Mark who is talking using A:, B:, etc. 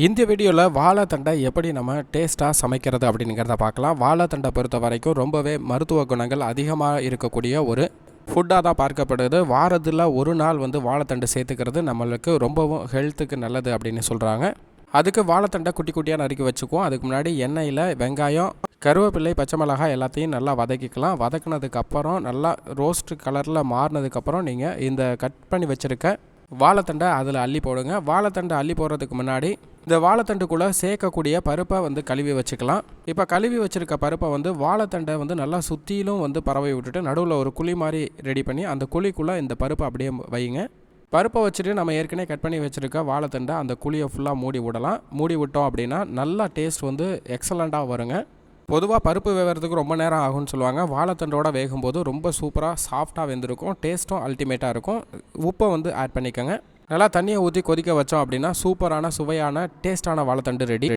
A: இந்த வீடியோவில் வாழைத்தண்டை எப்படி நம்ம டேஸ்ட்டாக சமைக்கிறது அப்படிங்கிறத பார்க்கலாம். வாழைத்தண்டை பொறுத்த வரைக்கும் ரொம்பவே மருத்துவ குணங்கள் அதிகமாக இருக்கக்கூடிய ஒரு ஃபுட்டாக தான் பார்க்கப்படுது. வாரத்தில் ஒரு நாள் வாழைத்தண்டு சேர்த்துக்கிறது நம்மளுக்கு ரொம்பவும் ஹெல்த்துக்கு நல்லது அப்படின்னு சொல்கிறாங்க. அதுக்கு வாழைத்தண்டை குட்டி குட்டியாக நறுக்கி வச்சுக்குவோம். அதுக்கு முன்னாடி எண்ணெயில் வெங்காயம், கருவேப்பிள்ளை, பச்சை மிளகாய் எல்லாத்தையும் நல்லா வதக்கிக்கலாம். வதக்கினதுக்கப்புறம் நல்லா ரோஸ்ட் கலரில் மாறினதுக்கப்புறம் நீங்கள் இந்த கட் பண்ணி வச்சுருக்க வாழைத்தண்டை அதில் அள்ளி போடுங்க. வாழைத்தண்டை அள்ளி போடுறதுக்கு முன்னாடி இந்த வாழைத்தண்டுக்குள்ளே சேர்க்கக்கூடிய பருப்பை கழுவி வச்சுக்கலாம். இப்போ கழுவி வச்சுருக்க பருப்பை வாழைத்தண்டை நல்லா சுற்றிலும் பரவி விட்டுட்டு நடுவில் ஒரு குழி மாதிரி ரெடி பண்ணி அந்த குழிக்குள்ளே இந்த பருப்பை அப்படியே வைங்க. பருப்பை வச்சுட்டு நம்ம ஏற்கனவே கட் பண்ணி வச்சுருக்க வாழைத்தண்டை அந்த குழியை ஃபுல்லாக மூடி விடலாம். மூடி விட்டோம் அப்படின்னா நல்லா டேஸ்ட் எக்ஸலண்ட்டாக வருங்க. பொதுவாக பருப்பு வேகிறதுக்கு ரொம்ப நேரம் ஆகும்னு சொல்லுவாங்க. வாழைத்தண்டோட வேகும்போது ரொம்ப சூப்பராக சாஃப்டாக வெந்திருக்கும். டேஸ்ட்டும் அல்டிமேட்டாக இருக்கும். உப்பை ஆட் பண்ணிக்கோங்க. நல்லா தண்ணியை ஊற்றி கொதிக்க வச்சோம் அப்படின்னா சூப்பரான சுவையான டேஸ்டான வாழைத்தண்டு ரெடி.